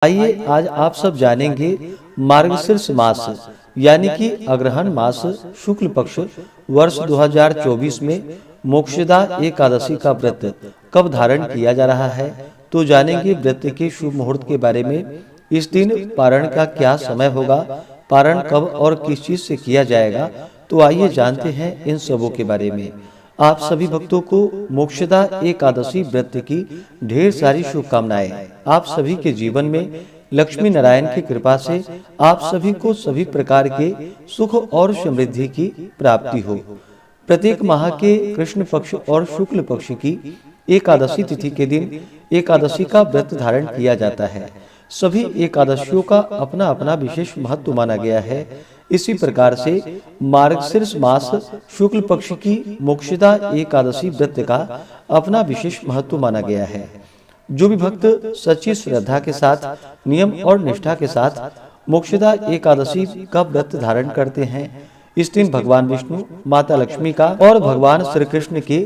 आइए आज आप सब जानेंगे मार्गशीर्ष मास यानी कि अग्रहण मास शुक्ल पक्ष वर्ष 2024 में मोक्षदा एकादशी का व्रत कब धारण किया जा रहा है। तो जानेंगे व्रत के शुभ मुहूर्त के बारे में। इस दिन पारण का क्या समय होगा, पारण कब और किस चीज से किया जाएगा। तो आइए जानते हैं इन सबों के बारे में। आप सभी भक्तों को मोक्षदा एकादशी व्रत की ढेर सारी शुभकामनाएं। आप सभी के जीवन में लक्ष्मी नारायण की कृपा से आप सभी को सभी प्रकार के सुख और समृद्धि की प्राप्ति हो। प्रत्येक माह के कृष्ण पक्ष और शुक्ल पक्ष की एकादशी तिथि के दिन एकादशी का व्रत धारण किया जाता है। सभी एकादशियों का अपना अपना विशेष महत्व माना गया है। इसी प्रकार से मार्गशीर्ष मास शुक्ल पक्ष की मोक्षदा एकादशी व्रत का अपना विशेष महत्व माना गया है। जो भी भक्त सच्ची श्रद्धा के साथ, नियम और निष्ठा के साथ मोक्षदा एकादशी का व्रत धारण करते हैं, इस दिन भगवान विष्णु, माता लक्ष्मी का और भगवान श्री कृष्ण के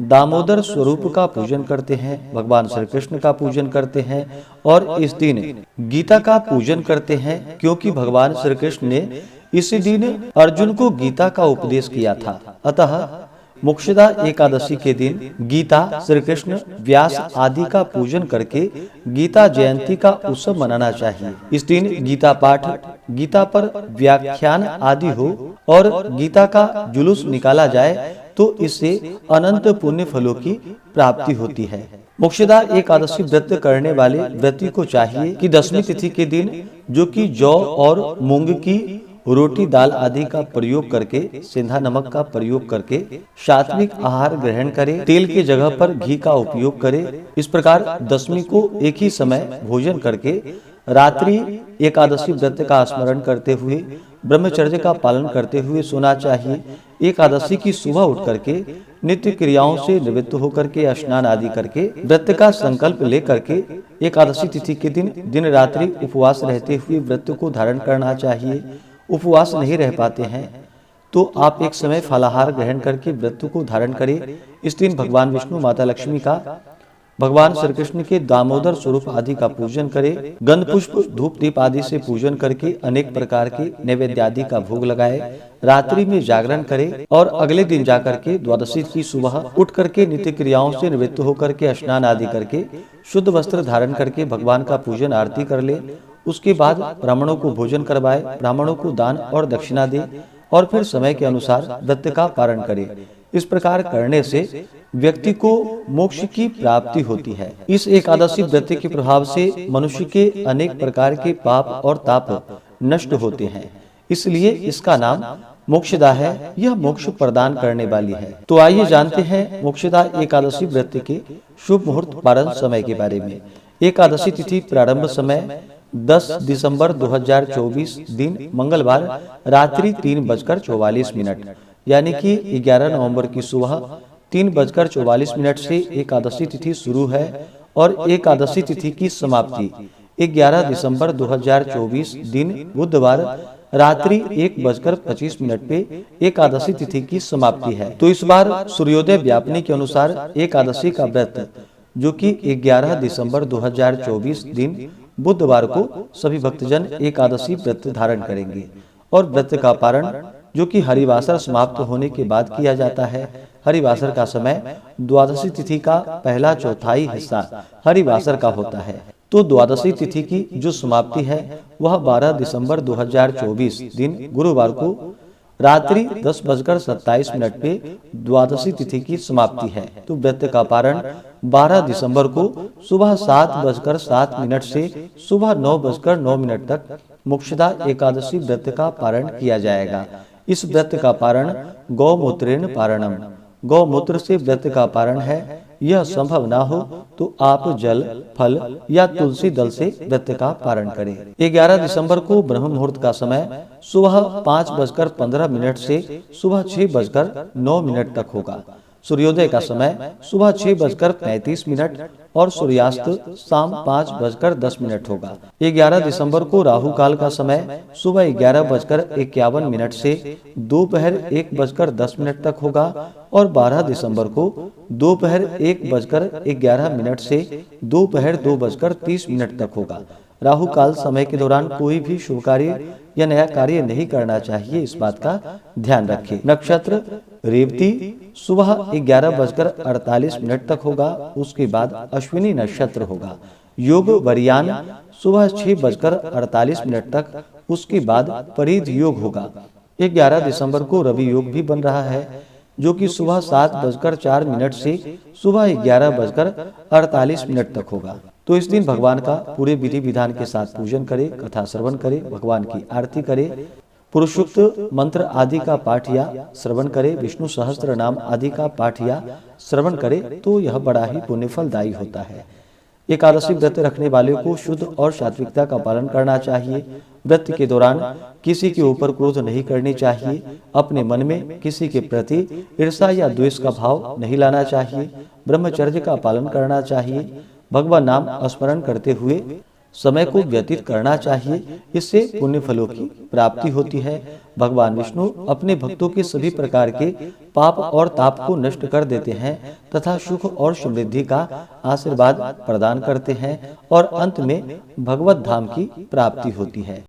दामोदर स्वरूप का पूजन करते हैं, भगवान श्री कृष्ण का पूजन करते हैं और इस दिन गीता का पूजन करते हैं, क्योंकि भगवान श्री कृष्ण ने इसी दिन अर्जुन को गीता का उपदेश किया था। अतः मोक्षदा एकादशी के दिन गीता, श्री कृष्ण, व्यास आदि का पूजन करके गीता जयंती का उत्सव मनाना चाहिए। इस दिन गीता पाठ, गीता पर व्याख्यान आदि हो और गीता का जुलूस निकाला जाए तो इससे अनंत पुण्य फलों की प्राप्ति होती है। मोक्षदा एकादशी व्रत करने वाले व्यक्ति को चाहिए कि दशमी तिथि के दिन, जो कि जौ और मूंग की रोटी, दाल आदि का प्रयोग करके, सेंधा नमक का प्रयोग करके सात्विक आहार ग्रहण करे, तेल के जगह पर घी का उपयोग करे। इस प्रकार दशमी को एक ही समय भोजन करके रात्रि एकादशी व्रत का स्मरण करते हुए ब्रह्मचर्य का पालन करते हुए सोना चाहिए। एकादशी की सुबह उठ करके नित्य क्रियाओं से निवृत्त होकर के स्नान आदि करके व्रत का संकल्प ले करके एकादशी तिथि के दिन दिन रात्रि उपवास रहते हुए व्रत को धारण करना चाहिए। उपवास नहीं रह पाते हैं तो आप एक समय फलाहार ग्रहण करके व्रत को धारण करें। इस दिन भगवान विष्णु, माता लक्ष्मी का, भगवान श्री कृष्ण के दामोदर स्वरूप आदि का पूजन करें। गंध पुष्प, धूप दीप आदि से पूजन करके अनेक प्रकार के नैवेद्य आदि का भोग लगाए। रात्रि में जागरण करें और अगले दिन जाकर के द्वादशी की सुबह उठ करके नित्य क्रियाओं से निवृत्त होकर के स्नान आदि करके शुद्ध वस्त्र धारण करके भगवान का पूजन आरती कर ले। उसके बाद ब्राह्मणों को भोजन करवाए, ब्राह्मणों को दान और दक्षिणा दे और फिर समय के अनुसार व्रत का पारण करे। इस प्रकार करने से व्यक्ति को मोक्ष की प्राप्ति होती है। इस एकादशी व्रत के प्रभाव से मनुष्य के अनेक प्रकार के पाप और ताप नष्ट होते हैं, इसलिए इसका नाम मोक्षदा है। यह मोक्ष प्रदान करने वाली है। तो आइए जानते हैं मोक्षदा एकादशी व्रत के शुभ मुहूर्त पारण समय के बारे में। एकादशी तिथि प्रारंभ समय 10 दिसंबर 2024 दिन मंगलवार रात्रि 3:44 यानी कि 11 नवंबर की सुबह 3:44 से एकादशी तिथि शुरू है और एकादशी तिथि की समाप्ति 11 दिसंबर 2024 दिन बुधवार रात्रि 1:25 पे एकादशी तिथि की समाप्ति है। तो इस बार सूर्योदय व्यापनी के अनुसार एकादशी का व्रत, जो कि 11 दिसंबर 2024 दिन बुधवार को सभी भक्तजन एकादशी व्रत धारण करेंगे और व्रत का पारण, जो कि हरिवासर समाप्त होने के बाद किया जाता है। हरिवासर का समय द्वादशी तिथि का पहला चौथाई हिस्सा हरिवासर का होता है। तो द्वादशी तिथि की जो समाप्ति है वह 12 दिसंबर 2024 दिन गुरुवार को रात्रि 10:27 पे द्वादशी तिथि की समाप्ति है। तो व्रत का पारण 12 दिसंबर को सुबह 7:07 से सुबह 9:09 तक मोक्षदा एकादशी व्रत का पारण किया जाएगा। इस व्रत का पारण गौमूत्रेण पारणम, गौमूत्र से व्रत का पारण है। यह संभव ना हो तो आप जल, फल या तुलसी दल से व्रत का पारण करें। 11 दिसंबर को ब्रह्म मुहूर्त का समय सुबह 5:15 से सुबह 6:09 तक होगा। सूर्योदय का समय सुबह 6:35 और सूर्यास्त शाम 5:10 होगा। 11 दिसंबर को राहु काल का समय सुबह 11:51 से दोपहर 1:10 तक होगा और 12 दिसंबर को दोपहर 1:11 से दोपहर 2:30 तक होगा। राहु काल समय के दौरान कोई भी शुभ कार्य या नया कार्य नहीं करना चाहिए, इस बात का ध्यान रखें। नक्षत्र रेवती सुबह 11:48 तक होगा, उसके बाद अश्विनी नक्षत्र होगा। योग वरियान सुबह 6:48 तक, उसके बाद परिध योग होगा। 11 दिसंबर को रवि योग भी बन रहा है, जो कि सुबह 7:04 से सुबह 11:48 तक होगा। तो इस दिन भगवान का पूरे विधि विधान के साथ पूजन करें, कथा श्रवण करें, भगवान की आरती करें, पुरुषोक्त मंत्र आदि का पाठ या श्रवण करें, विष्णु सहस्त्र नाम आदि का पाठ या श्रवण करें, तो यह बड़ा ही पुण्यफलदायी होता है। एकादशी व्रत रखने वाले को शुद्ध और सात्विकता का पालन करना चाहिए। व्रत के दौरान किसी के ऊपर क्रोध नहीं करनी चाहिए। अपने मन में किसी के प्रति ईर्ष्या या द्वेष का भाव नहीं लाना चाहिए। ब्रह्मचर्य का पालन करना चाहिए। भगवान नाम स्मरण करते हुए समय को व्यतीत करना चाहिए, इससे पुण्य फलों की प्राप्ति होती है। भगवान विष्णु अपने भक्तों के सभी प्रकार के पाप और ताप को नष्ट कर देते हैं तथा सुख और समृद्धि का आशीर्वाद प्रदान करते हैं और अंत में भगवत धाम की प्राप्ति होती है।